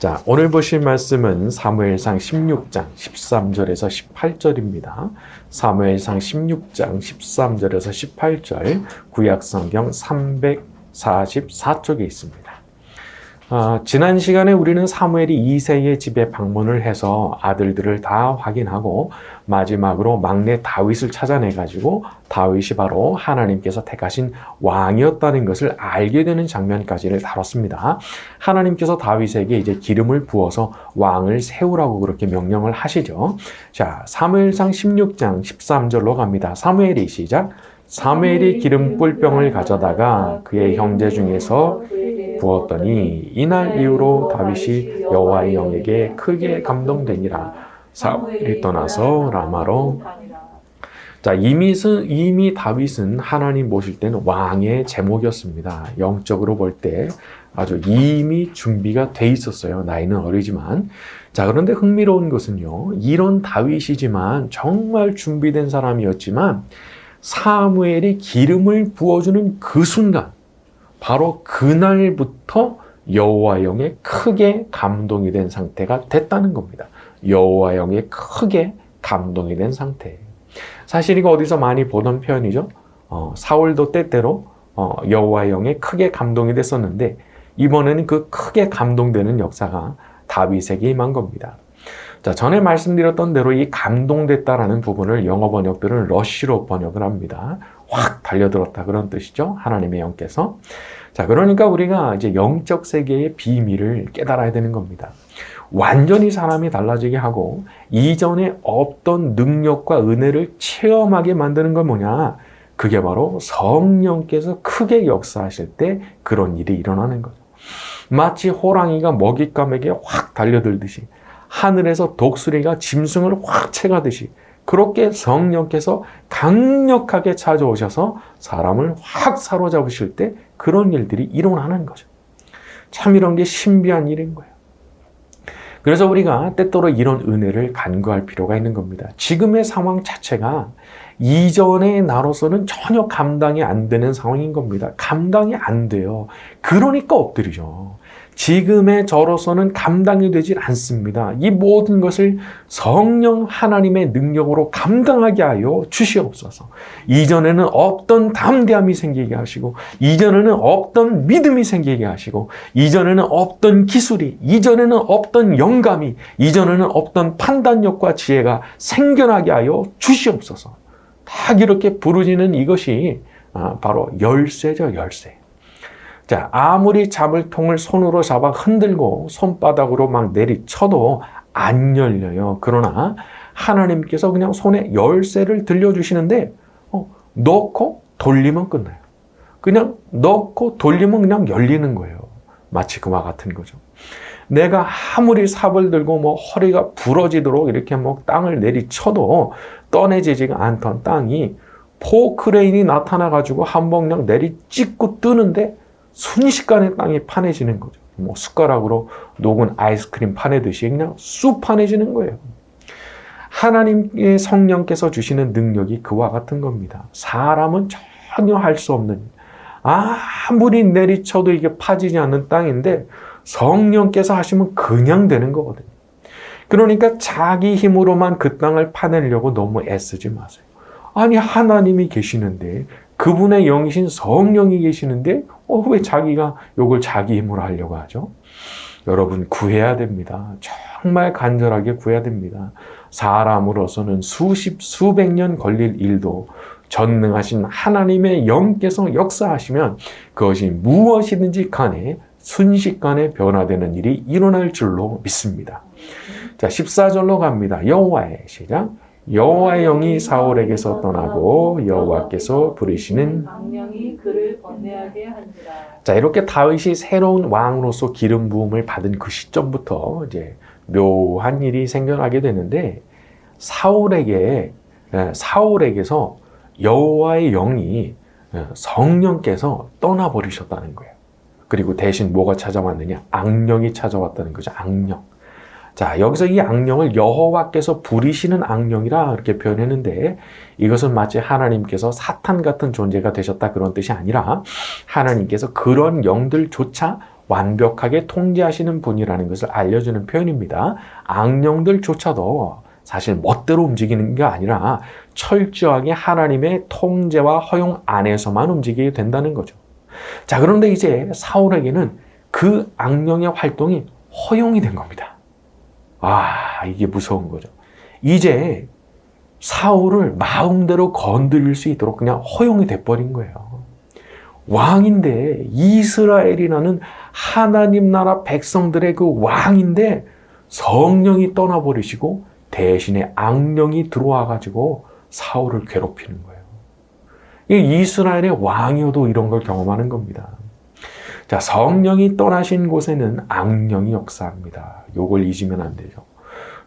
자, 오늘 보실 말씀은 사무엘상 16장 13절에서 18절입니다. 사무엘상 16장 13절에서 18절, 구약성경 344쪽에 있습니다. 지난 시간에 우리는 사무엘이 이새의 집에 방문을 해서 아들들을 다 확인하고 마지막으로 막내 다윗을 찾아내가지고 다윗이 바로 하나님께서 택하신 왕이었다는 것을 알게 되는 장면까지를 다뤘습니다. 하나님께서 다윗에게 이제 기름을 부어서 왕을 세우라고 그렇게 명령을 하시죠. 자, 사무엘상 16장 13절로 갑니다. 사무엘이 시작. 사무엘이 기름 뿔병을 가져다가 그의 형제 중에서 부었더니 이날 이후로 다윗이 여호와의 영에게 크게 감동되니라. 사무엘이 떠나서 라마로. 자, 이미 다윗은 하나님 모실 때는 왕의 제목이었습니다. 영적으로 볼 때 아주 이미 준비가 돼 있었어요. 나이는 어리지만. 자, 그런데 흥미로운 것은요, 이런 다윗이지만 정말 준비된 사람이었지만 사무엘이 기름을 부어주는 그 순간, 바로 그날부터 여호와 영에 크게 감동이 된 상태가 됐다는 겁니다. 여호와 영에 크게 감동이 된 상태. 사실 이거 어디서 많이 보던 표현이죠. 사울도 때때로 여호와 영에 크게 감동이 됐었는데 이번에는 그 크게 감동되는 역사가 다윗에게 임한 겁니다. 자, 전에 말씀드렸던 대로 이 감동됐다라는 부분을 영어 번역들은 러쉬로 번역을 합니다. 확 달려들었다 그런 뜻이죠. 하나님의 영께서. 자, 그러니까 우리가 이제 영적 세계의 비밀을 깨달아야 되는 겁니다. 완전히 사람이 달라지게 하고 이전에 없던 능력과 은혜를 체험하게 만드는 건 뭐냐? 그게 바로 성령께서 크게 역사하실 때 그런 일이 일어나는 거죠. 마치 호랑이가 먹잇감에게 확 달려들듯이 하늘에서 독수리가 짐승을 확 채가듯이 그렇게 성령께서 강력하게 찾아오셔서 사람을 확 사로잡으실 때 그런 일들이 일어나는 거죠. 참 이런 게 신비한 일인 거예요. 그래서 우리가 때때로 이런 은혜를 간구할 필요가 있는 겁니다. 지금의 상황 자체가 이전의 나로서는 전혀 감당이 안 되는 상황인 겁니다. 감당이 안 돼요. 그러니까 엎드리죠. 지금의 저로서는 감당이 되질 않습니다. 이 모든 것을 성령 하나님의 능력으로 감당하게 하여 주시옵소서. 이전에는 없던 담대함이 생기게 하시고, 이전에는 없던 믿음이 생기게 하시고, 이전에는 없던 기술이, 이전에는 없던 영감이, 이전에는 없던 판단력과 지혜가 생겨나게 하여 주시옵소서. 딱 이렇게 부르짖는 이것이 바로 열쇠죠, 열쇠. 자, 아무리 자물통을 손으로 잡아 흔들고 손바닥으로 막 내리쳐도 안 열려요. 그러나 하나님께서 그냥 손에 열쇠를 들려주시는데 넣고 돌리면 끝나요. 그냥 넣고 돌리면 그냥 열리는 거예요. 마치 그와 같은 거죠. 내가 아무리 삽을 들고 뭐 허리가 부러지도록 이렇게 뭐 땅을 내리쳐도 떠내지지가 않던 땅이 포크레인이 나타나가지고 한번 그냥 내리찍고 뜨는데 순식간에 땅이 파내지는 거죠. 뭐 숟가락으로 녹은 아이스크림 파내듯이 그냥 쑥 파내지는 거예요. 하나님의 성령께서 주시는 능력이 그와 같은 겁니다. 사람은 전혀 할 수 없는, 아무리 내리쳐도 이게 파지지 않는 땅인데 성령께서 하시면 그냥 되는 거거든요. 그러니까 자기 힘으로만 그 땅을 파내려고 너무 애쓰지 마세요. 아니, 하나님이 계시는데, 그분의 영이신 성령이 계시는데 왜 자기가 이걸 자기 힘으로 하려고 하죠? 여러분, 구해야 됩니다. 정말 간절하게 구해야 됩니다. 사람으로서는 수백 년 걸릴 일도 전능하신 하나님의 영께서 역사하시면 그것이 무엇이든지 간에 순식간에 변화되는 일이 일어날 줄로 믿습니다. 자, 14절로 갑니다. 여호와의 시작. 여호와의 영이 사울에게서 떠나고 여호와께서 부르시는 악령이 그를 번뇌하게 한지라. 자, 이렇게 다윗이 새로운 왕으로서 기름 부음을 받은 그 시점부터 이제 묘한 일이 생겨나게 되는데 사울에게서 여호와의 영이 성령께서 떠나버리셨다는 거예요. 그리고 대신 뭐가 찾아왔느냐? 악령이 찾아왔다는 거죠. 악령. 자, 여기서 이 악령을 여호와께서 부리시는 악령이라 이렇게 표현했는데 이것은 마치 하나님께서 사탄 같은 존재가 되셨다 그런 뜻이 아니라 하나님께서 그런 영들조차 완벽하게 통제하시는 분이라는 것을 알려주는 표현입니다. 악령들조차도 사실 멋대로 움직이는 게 아니라 철저하게 하나님의 통제와 허용 안에서만 움직이게 된다는 거죠. 자, 그런데 이제 사울에게는 그 악령의 활동이 허용이 된 겁니다. 아, 이게 무서운 거죠. 이제 사울을 마음대로 건드릴 수 있도록 그냥 허용이 돼버린 거예요. 왕인데, 이스라엘이라는 하나님 나라 백성들의 그 왕인데 성령이 떠나버리시고 대신에 악령이 들어와가지고 사울을 괴롭히는 거예요. 이 이스라엘의 왕이어도 이런 걸 경험하는 겁니다. 자, 성령이 떠나신 곳에는 악령이 역사합니다. 요걸 잊으면 안 되죠.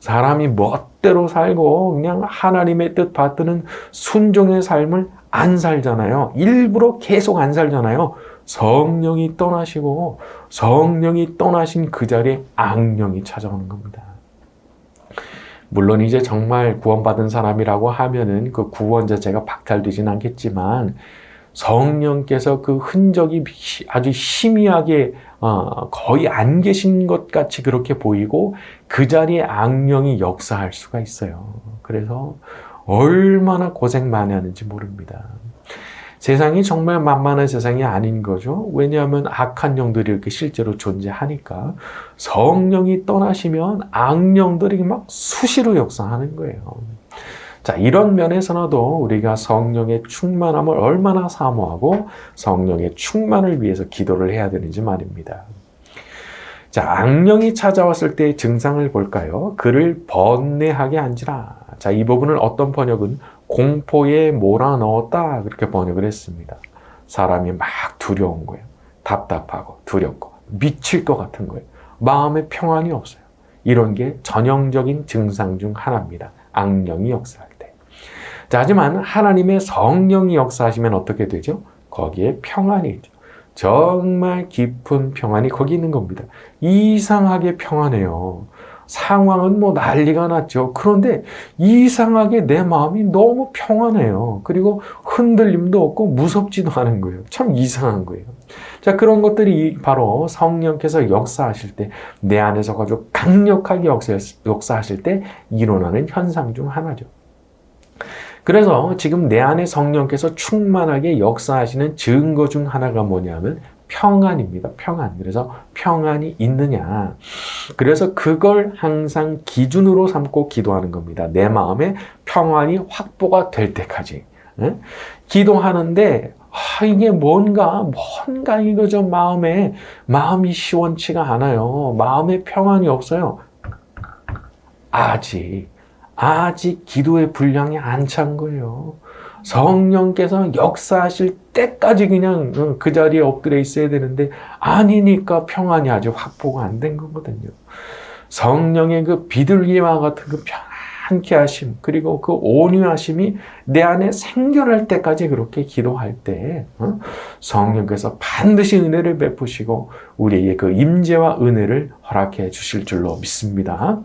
사람이 멋대로 살고 그냥 하나님의 뜻 받드는 순종의 삶을 안 살잖아요. 일부러 계속 안 살잖아요. 성령이 떠나시고 성령이 떠나신 그 자리에 악령이 찾아오는 겁니다. 물론 이제 정말 구원받은 사람이라고 하면은 그 구원 자체가 박탈되진 않겠지만 성령께서 그 흔적이 아주 희미하게 거의 안 계신 것 같이 그렇게 보이고 그 자리에 악령이 역사할 수가 있어요. 그래서 얼마나 고생 많이 하는지 모릅니다. 세상이 정말 만만한 세상이 아닌 거죠. 왜냐하면 악한 영들이 이렇게 실제로 존재하니까 성령이 떠나시면 악령들이 막 수시로 역사하는 거예요. 자, 이런 면에서도 우리가 성령의 충만함을 얼마나 사모하고 성령의 충만을 위해서 기도를 해야 되는지 말입니다. 자, 악령이 찾아왔을 때의 증상을 볼까요? 그를 번뇌하게 한지라. 자, 이 부분을 어떤 번역은 공포에 몰아넣었다 그렇게 번역을 했습니다. 사람이 막 두려운 거예요. 답답하고 두렵고 미칠 것 같은 거예요. 마음에 평안이 없어요. 이런 게 전형적인 증상 중 하나입니다. 악령이 역사할 때. 자, 하지만 하나님의 성령이 역사하시면 어떻게 되죠? 거기에 평안이 있죠. 정말 깊은 평안이 거기 있는 겁니다. 이상하게 평안해요. 상황은 뭐 난리가 났죠. 그런데 이상하게 내 마음이 너무 평안해요. 그리고 흔들림도 없고 무섭지도 않은 거예요. 참 이상한 거예요. 자, 그런 것들이 바로 성령께서 역사하실 때, 내 안에서 아주 강력하게 역사하실 때 일어나는 현상 중 하나죠. 그래서 지금 내 안에 성령께서 충만하게 역사하시는 증거 중 하나가 뭐냐면 평안입니다. 평안. 그래서 평안이 있느냐. 그래서 그걸 항상 기준으로 삼고 기도하는 겁니다. 내 마음에 평안이 확보가 될 때까지. 기도하는데 이게 뭔가 이거죠. 마음이 시원치가 않아요. 마음에 평안이 없어요. 아직 기도의 분량이 안 찬 거예요. 성령께서 역사하실 때까지 그냥 그 자리에 엎드려 있어야 되는데 아니니까 평안이 아직 확보가 안 된 거거든요. 성령의 그 비둘기와 같은 그 편안케 하심, 그리고 그 온유하심이 내 안에 생겨날 때까지 그렇게 기도할 때 성령께서 반드시 은혜를 베푸시고 우리에게 그 임재와 은혜를 허락해 주실 줄로 믿습니다.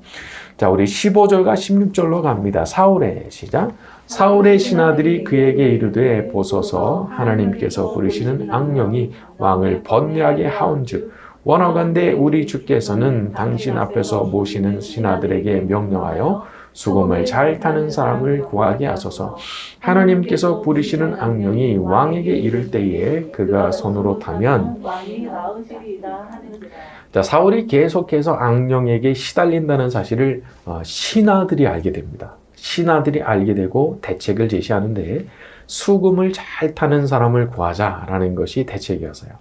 자, 우리 15절과 16절로 갑니다. 사울의 시작. 사울의 신하들이 그에게 이르되 보소서 하나님께서 부르시는 악령이 왕을 번뇌하게 하온즉 원하건대 우리 주께서는 당신 앞에서 모시는 신하들에게 명령하여 수금을 잘 타는 사람을 구하게 하소서. 하나님께서 부르시는 악령이 왕에게 이를 때에 그가 손으로 타면 왕이 나으시리이다 하는지라. 자, 사울이 계속해서 악령에게 시달린다는 사실을 신하들이 알게 됩니다. 신하들이 알게 되고 대책을 제시하는데 수금을 잘 타는 사람을 구하자라는 것이 대책이었어요.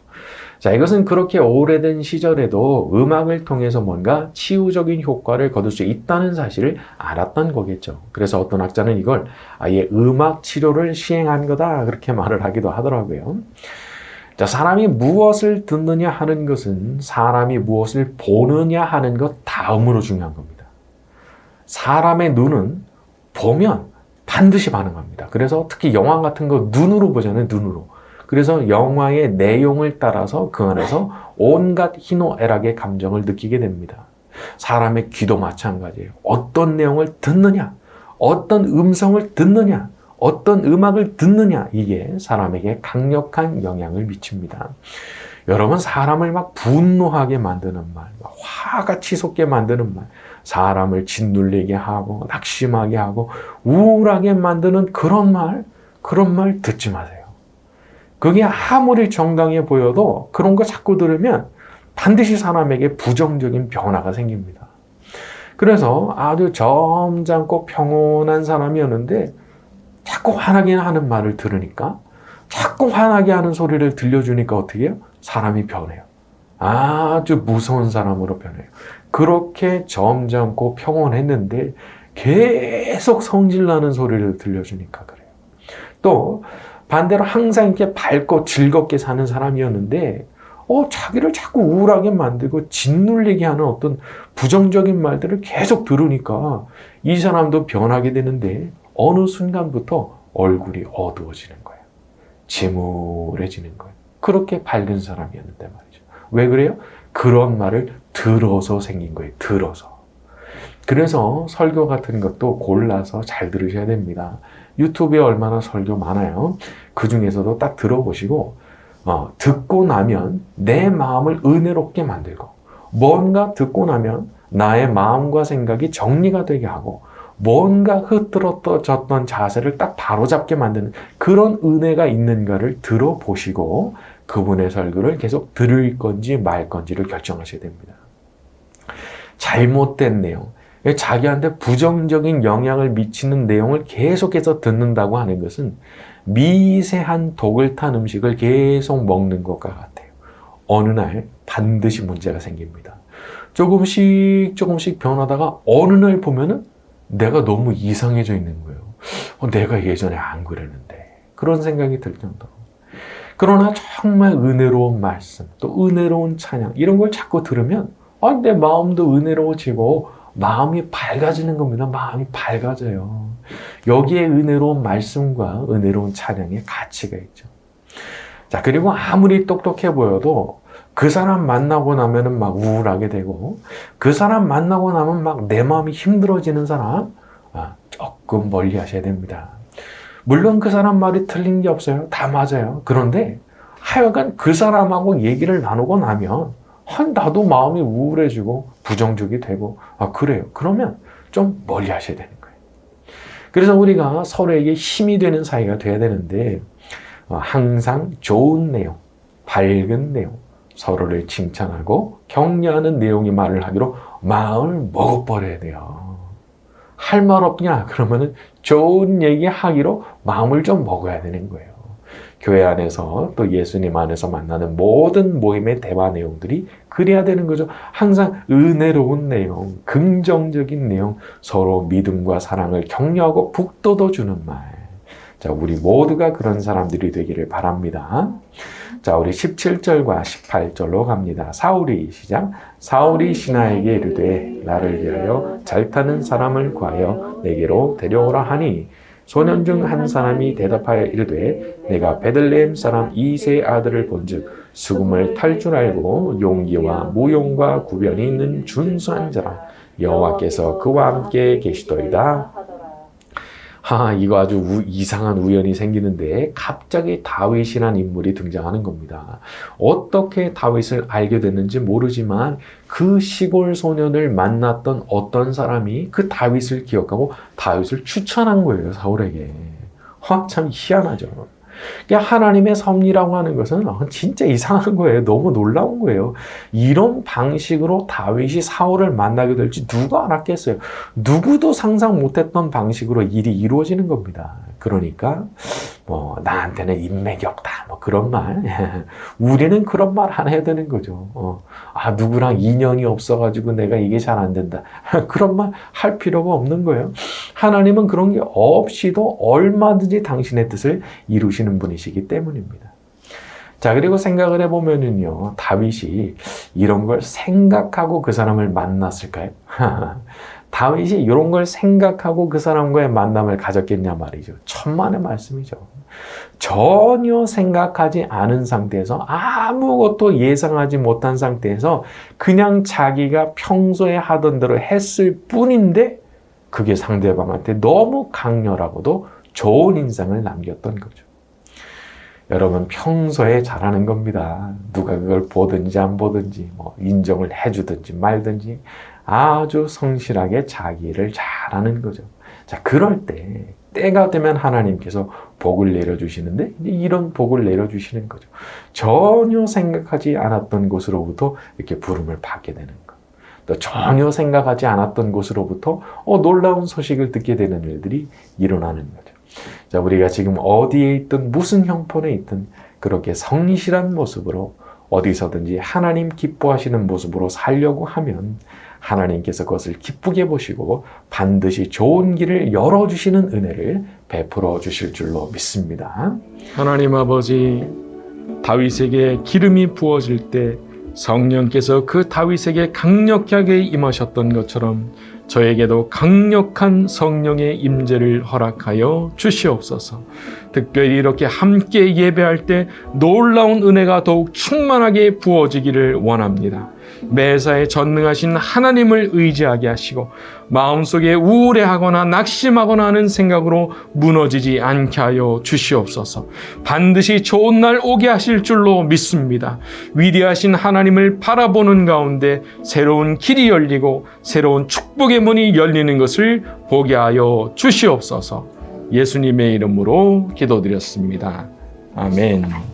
자, 이것은 그렇게 오래된 시절에도 음악을 통해서 뭔가 치유적인 효과를 거둘 수 있다는 사실을 알았던 거겠죠. 그래서 어떤 학자는 이걸 아예 음악 치료를 시행한 거다 그렇게 말을 하기도 하더라고요. 자, 사람이 무엇을 듣느냐 하는 것은 사람이 무엇을 보느냐 하는 것 다음으로 중요한 겁니다. 사람의 눈은 보면 반드시 반응합니다. 그래서 특히 영화 같은 거 눈으로 보잖아요, 눈으로. 그래서 영화의 내용을 따라서 그 안에서 온갖 희노애락의 감정을 느끼게 됩니다. 사람의 귀도 마찬가지예요. 어떤 내용을 듣느냐, 어떤 음성을 듣느냐, 어떤 음악을 듣느냐, 이게 사람에게 강력한 영향을 미칩니다. 여러분 사람을 막 분노하게 만드는 말, 막 화가 치솟게 만드는 말, 사람을 짓눌리게 하고 낙심하게 하고 우울하게 만드는 그런 말 듣지 마세요. 그게 아무리 정당해 보여도 그런 거 자꾸 들으면 반드시 사람에게 부정적인 변화가 생깁니다. 그래서 아주 점잖고 평온한 사람이었는데 자꾸 화나게 하는 말을 들으니까, 자꾸 화나게 하는 소리를 들려주니까 어떻게 해요? 사람이 변해요. 아주 무서운 사람으로 변해요. 그렇게 점잖고 평온했는데 계속 성질나는 소리를 들려주니까 그래요. 또 반대로 항상 이렇게 밝고 즐겁게 사는 사람이었는데 자기를 자꾸 우울하게 만들고 짓눌리게 하는 어떤 부정적인 말들을 계속 들으니까 이 사람도 변하게 되는데 어느 순간부터 얼굴이 어두워지는 거예요. 침울해지는 거예요. 그렇게 밝은 사람이었는데 말이죠. 왜 그래요? 그런 말을 들어서 생긴 거예요. 들어서. 그래서 설교 같은 것도 골라서 잘 들으셔야 됩니다. 유튜브에 얼마나 설교 많아요. 그 중에서도 딱 들어보시고 듣고 나면 내 마음을 은혜롭게 만들고, 뭔가 듣고 나면 나의 마음과 생각이 정리가 되게 하고, 뭔가 흐트러졌던 자세를 딱 바로잡게 만드는 그런 은혜가 있는가를 들어보시고 그분의 설교를 계속 들을 건지 말 건지를 결정하셔야 됩니다. 잘못된 내용, 자기한테 부정적인 영향을 미치는 내용을 계속해서 듣는다고 하는 것은 미세한 독을 탄 음식을 계속 먹는 것과 같아요. 어느 날 반드시 문제가 생깁니다. 조금씩 변하다가 어느 날 보면은 내가 너무 이상해져 있는 거예요. 내가 예전에 안 그랬는데. 그런 생각이 들 정도로. 그러나 정말 은혜로운 말씀, 또 은혜로운 찬양, 이런 걸 자꾸 들으면 내 마음도 은혜로워지고 마음이 밝아지는 겁니다. 마음이 밝아져요. 여기에 은혜로운 말씀과 은혜로운 찬양의 가치가 있죠. 자, 그리고 아무리 똑똑해 보여도 그 사람 만나고 나면은 막 우울하게 되고, 그 사람 만나고 나면 막 내 마음이 힘들어지는 사람, 조금 멀리 하셔야 됩니다. 물론 그 사람 말이 틀린 게 없어요. 다 맞아요. 그런데 하여간 그 사람하고 얘기를 나누고 나면 나도 마음이 우울해지고 부정적이 되고 그래요. 그러면 좀 멀리 하셔야 되는 거예요. 그래서 우리가 서로에게 힘이 되는 사이가 돼야 되는데 항상 좋은 내용, 밝은 내용, 서로를 칭찬하고 격려하는 내용의 말을 하기로 마음을 먹어버려야 돼요. 할 말 없냐? 그러면은 좋은 얘기 하기로 마음을 좀 먹어야 되는 거예요. 교회 안에서 또 예수님 안에서 만나는 모든 모임의 대화 내용들이 그래야 되는 거죠. 항상 은혜로운 내용, 긍정적인 내용, 서로 믿음과 사랑을 격려하고 북돋워주는 말. 자, 우리 모두가 그런 사람들이 되기를 바랍니다. 자, 우리 17절과 18절로 갑니다. 사울이 시작. 사울이 신하에게 이르되 나를 위하여 잘 타는 사람을 구하여 내게로 데려오라 하니, 소년 중 한 사람이 대답하여 이르되 내가 베들레헴 사람 이새의 아들을 본즉 수금을 탈 줄 알고 용기와 무용과 구변이 있는 준수한 자라. 여호와께서 그와 함께 계시더이다. 이거 아주 이상한 우연이 생기는데 갑자기 다윗이라는 인물이 등장하는 겁니다. 어떻게 다윗을 알게 됐는지 모르지만 그 시골 소년을 만났던 어떤 사람이 그 다윗을 기억하고 다윗을 추천한 거예요, 사울에게. 참 희한하죠. 하나님의 섭리라고 하는 것은 진짜 이상한 거예요. 너무 놀라운 거예요. 이런 방식으로 다윗이 사울을 만나게 될지 누가 알았겠어요. 누구도 상상 못했던 방식으로 일이 이루어지는 겁니다. 그러니까 나한테는 인맥이 없다, 그런 말. 우리는 그런 말 안 해야 되는 거죠. 누구랑 인연이 없어가지고 내가 이게 잘 안 된다. 그런 말 할 필요가 없는 거예요. 하나님은 그런 게 없이도 얼마든지 당신의 뜻을 이루시는 분이시기 때문입니다. 자, 그리고 생각을 해보면은요, 다윗이 이런 걸 생각하고 그 사람을 만났을까요? 다윗이 이런 걸 생각하고 그 사람과의 만남을 가졌겠냐 말이죠. 천만의 말씀이죠. 전혀 생각하지 않은 상태에서, 아무것도 예상하지 못한 상태에서 그냥 자기가 평소에 하던 대로 했을 뿐인데 그게 상대방한테 너무 강렬하고도 좋은 인상을 남겼던 거죠. 여러분 평소에 잘하는 겁니다. 누가 그걸 보든지 안 보든지 뭐 인정을 해주든지 말든지 아주 성실하게 자기 일을 잘하는 거죠. 자, 그럴 때 때가 되면 하나님께서 복을 내려주시는데 이런 복을 내려주시는 거죠. 전혀 생각하지 않았던 곳으로부터 이렇게 부름을 받게 되는 것. 또 전혀 생각하지 않았던 곳으로부터 놀라운 소식을 듣게 되는 일들이 일어나는 거죠. 자, 우리가 지금 어디에 있든 무슨 형편에 있든 그렇게 성실한 모습으로 어디서든지 하나님 기뻐하시는 모습으로 살려고 하면 하나님께서 그것을 기쁘게 보시고 반드시 좋은 길을 열어주시는 은혜를 베풀어 주실 줄로 믿습니다. 하나님 아버지, 다윗에게 기름이 부어질 때 성령께서 그 다윗에게 강력하게 임하셨던 것처럼 저에게도 강력한 성령의 임재를 허락하여 주시옵소서. 특별히 이렇게 함께 예배할 때 놀라운 은혜가 더욱 충만하게 부어지기를 원합니다. 매사에 전능하신 하나님을 의지하게 하시고 마음속에 우울해하거나 낙심하거나 하는 생각으로 무너지지 않게 하여 주시옵소서. 반드시 좋은 날 오게 하실 줄로 믿습니다. 위대하신 하나님을 바라보는 가운데 새로운 길이 열리고 새로운 축복의 문이 열리는 것을 보게 하여 주시옵소서. 예수님의 이름으로 기도드렸습니다. 아멘.